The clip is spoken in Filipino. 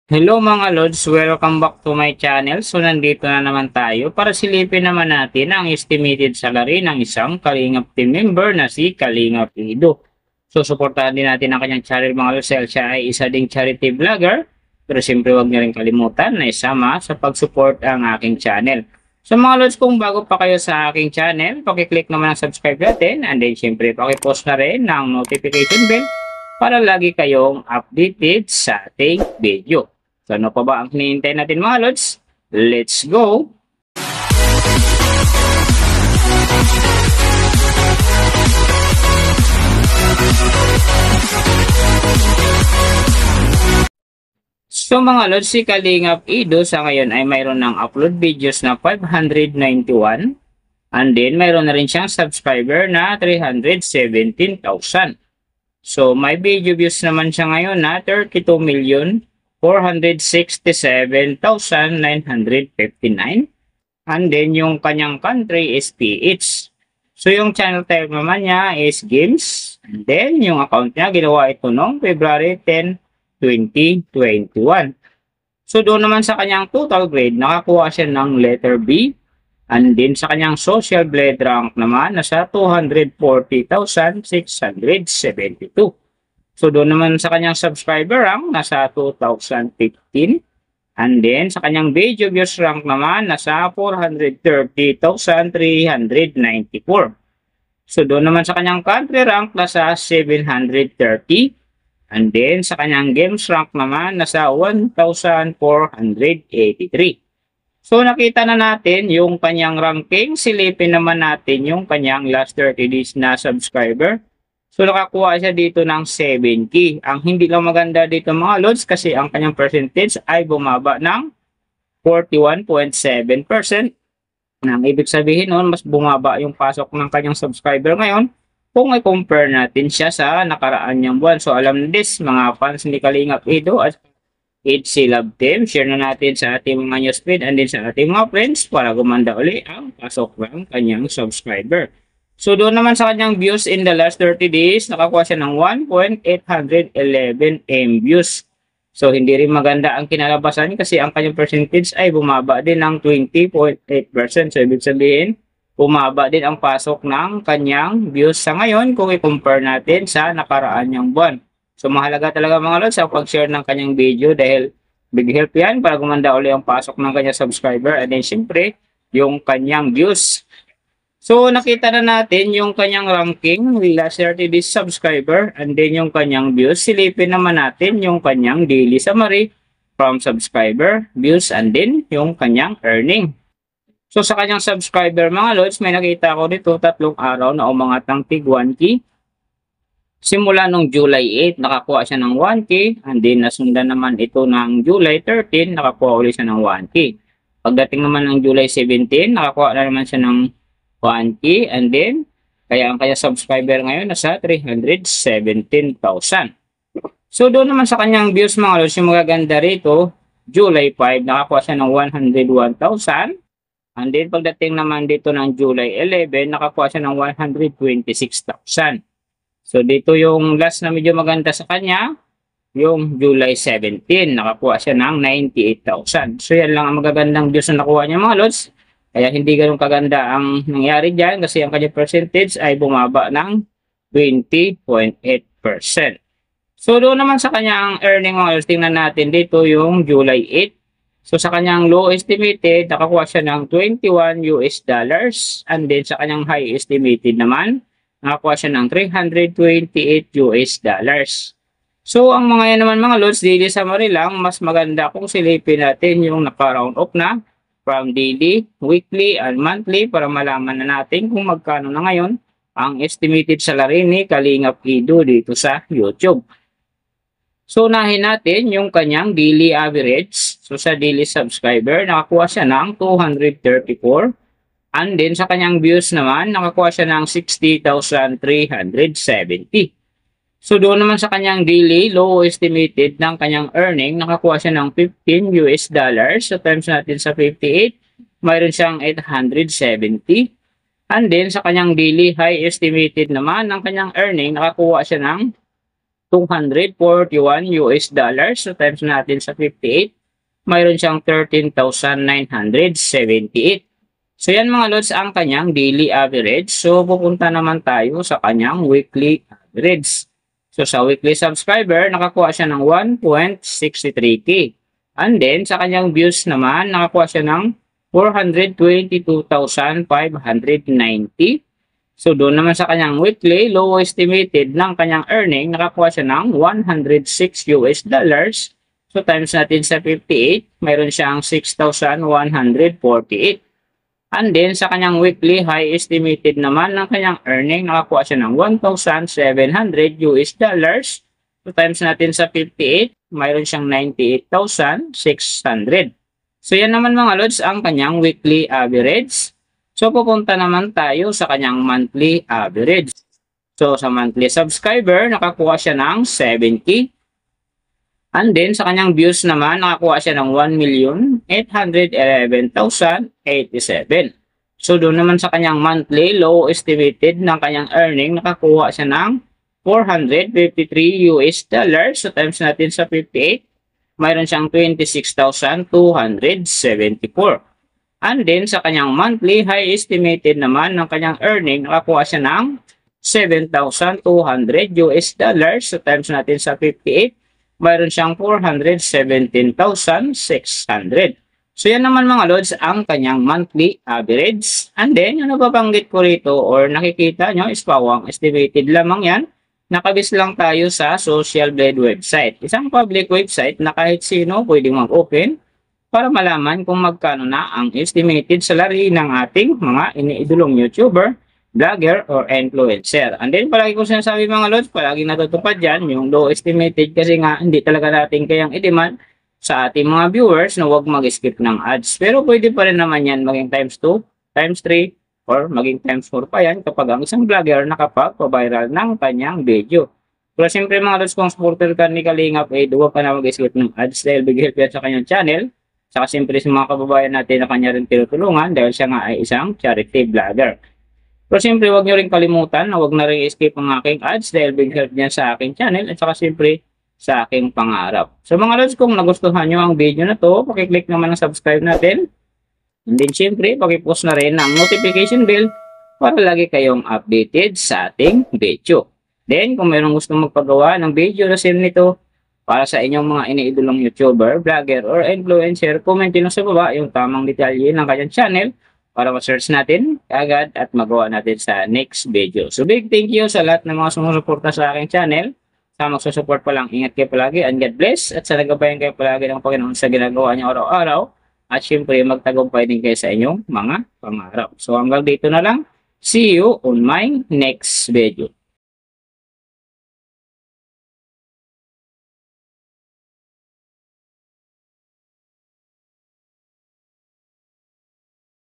Hello mga Lods, welcome back to my channel. So nandito na naman tayo para silipin naman natin ang estimated salary ng isang Kalingap team member na si Kalingap Ido. So suportahan din natin ang kanyang channel mga Lods dahil siya ay isa ding charity vlogger. Pero siyempre huwag niyo rin kalimutan na isama sa pag-support ang aking channel. So mga Lods, kung bago pa kayo sa aking channel, pakiclick naman ang subscribe button and then siyempre pakipost na rin ng notification bell para lagi kayong updated sa ating video. So ano pa ba ang hinihintay natin mga Lods? Let's go! So mga Lods, si Kalingap Ido sa ngayon ay mayroon ng upload videos na 591 and then mayroon na rin siyang subscriber na 317,000. So may video views naman siya ngayon na 32,467,959 and then yung kanyang country is PH. So yung channel type naman niya is games and then yung account niya ginawa ito noong February 10, 2021. So doon naman sa kanyang total grade nakakuha siya ng letter B and then sa kanyang social blade rank naman nasa 240,672. So doon naman sa kanyang subscriber rank nasa 2,015 and then sa kanyang video views rank naman nasa 430,394. So doon naman sa kanyang country rank nasa 730 and then sa kanyang games rank naman nasa 1,483. So nakita na natin yung kanyang ranking, silipin naman natin yung kanyang last 30 days na subscriber. So nakakuha siya dito ng 7K. Ang hindi lang maganda dito mga Lods kasi ang kanyang percentage ay bumaba ng 41.7%. Nang ibig sabihin noon, mas bumaba yung pasok ng kanyang subscriber ngayon kung i-compare natin siya sa nakaraan niyang buwan. So alam this mga fans ni Kalingap Ido at HC Love Team, share na natin sa ating mga newsfeed and din sa ating mga friends para gumanda uli ang pasok ng kanyang subscriber. So doon naman sa kanyang views in the last 30 days, nakakuha siya ng 1.811 M views. So hindi rin maganda ang kinalabasan kasi ang kanyang percentage ay bumaba din ng 20.8%. So ibig sabihin, bumaba din ang pasok ng kanyang views sa ngayon kung i-compare natin sa nakaraan niyang buwan. So mahalaga talaga mga Lods sa pag-share ng kanyang video dahil big help yan para gumanda uli ang pasok ng kanyang subscriber and then syempre yung kanyang views. So nakita na natin yung kanyang ranking, last 30 days subscriber and then yung kanyang views. Silipin naman natin yung kanyang daily summary from subscriber, views and then yung kanyang earning. So sa kanyang subscriber mga Lods, may nakita ko dito 3 araw na umangat ng tig 1K. Simula nung July 8, nakakuha siya ng 1K and then nasundan naman ito ng July 13, nakakuha ulit siya ng 1K. Pagdating naman ng July 17, nakakuha na naman siya ng 1K and then kaya ang kanya subscriber ngayon nasa 317,000. So doon naman sa kanyang views mga Lods, yung magaganda rito, July 5, nakakuha siya ng 101,000 and then pagdating naman dito ng July 11, nakakuha siya ng 126,000. So dito yung last na medyo maganda sa kanya, yung July 17, nakakuha siya ng 98,000. So yan lang ang magagandang views na nakuha niya mga Lods. Kaya hindi ganun kaganda ang nangyari dyan kasi ang kanyang percentage ay bumaba ng 20.8%. So doon naman sa kanyang earning mga Lods, tingnan natin dito yung July 8. So sa kanyang low estimated, nakakuha siya ng $21 and then sa kanyang high estimated naman, nakakuha siya ng $328. So ang mga yan naman mga Lods, daily summary lang, mas maganda kung silipin natin yung naka-round off na from daily, weekly, and monthly para malaman na natin kung magkano na ngayon ang estimated salary ni Kalingap Ido dito sa YouTube. So, unahin natin yung kanyang daily average. So, sa daily subscriber, nakakuha siya ng 234. And then, sa kanyang views naman, nakakuha siya ng 60,370. So, doon naman sa kanyang daily, low estimated ng kanyang earning, nakakuha siya ng $15. So, times natin sa 58, mayroon siyang 870. And then, sa kanyang daily high estimated naman ng kanyang earning, nakakuha siya ng 241 US dollars. So times natin sa 58, mayroon siyang 13,978. So yan mga lods ang kanyang daily average. So pupunta naman tayo sa kanyang weekly average. So sa weekly subscriber, nakakuha siya ng 1.63k. And then sa kanyang views naman, nakakuha siya ng 422,590. So doon naman sa kanyang weekly, low estimated ng kanyang earning, nakakuha siya ng 106 US dollars. So times natin sa 58, mayroon siyang 6,148. And then sa kanyang weekly, high estimated naman ng kanyang earning, nakakuha siya ng 1,700 US dollars. So times natin sa 58, mayroon siyang 98,600. So yan naman mga lods ang kanyang weekly average. So pupunta naman tayo sa kanyang monthly average. So sa monthly subscriber, nakakuha siya ng 7k. And then sa kanyang views naman, nakakuha siya ng 1,811,087. So doon naman sa kanyang monthly, low estimated ng kanyang earning, nakakuha siya ng 453 US dollars. So times natin sa 58, mayroon siyang 26,274. And then sa kanyang monthly, high estimated naman ng kanyang earning, nakakuha siya ng 7,200 US dollars. So times natin sa 58, mayroon siyang 417,600. So yan naman mga lods ang kanyang monthly average. And then yung nababanggit ko rito or nakikita nyo is pawang estimated lamang yan. Nakabis lang tayo sa Social Blade website. Isang public website na kahit sino pwedeng mag-open para malaman kung magkano na ang estimated salary ng ating mga iniidolong YouTuber, vlogger, or influencer. And then palagi ko sinasabi mga lods, palagi natutupad dyan yung low estimated kasi nga hindi talaga natin kayang i-demand sa ating mga viewers na huwag mag-skip ng ads. Pero pwede pa rin naman yan maging times 2, times 3, or maging times 4 pa yan kapag ang isang vlogger nakapag-viral ng kanyang video. Pero siyempre mga lods, kung supporter ka ni Kalingap, huwag ka na mag-skip ng ads dahil big help yan sa kanyang channel. Saka siyempre sa mga kababayan natin na kanya rin tinutulungan dahil siya nga ay isang charity vlogger. Pero siyempre huwag nyo rin kalimutan na huwag na rin skip ang aking ads dahil big help yan sa aking channel at saka siyempre sa aking pangarap. So mga lods, kung nagustuhan nyo ang video na to, pakiclick naman ang subscribe natin. And then syempre, pakipost na rin ang notification bell para lagi kayong updated sa ating video. Then, kung mayroong gustong magpagawa ng video na same nito para sa inyong mga iniidolong YouTuber, vlogger, or influencer, comment nyo sa baba yung tamang detalye ng kanyang channel para ma-search natin agad at magawa natin sa next video. So, big thank you sa lahat ng mga sumusuporta sa aking channel. Sa magsusupport pa lang, ingat kayo palagi and God bless at sa nagabayan kayo palagi ng Panginoon sa ginagawa niyo araw-araw. At syempre, magtagumpay din kayo sa inyong mga pangarap. So hanggang dito na lang. See you on my next video.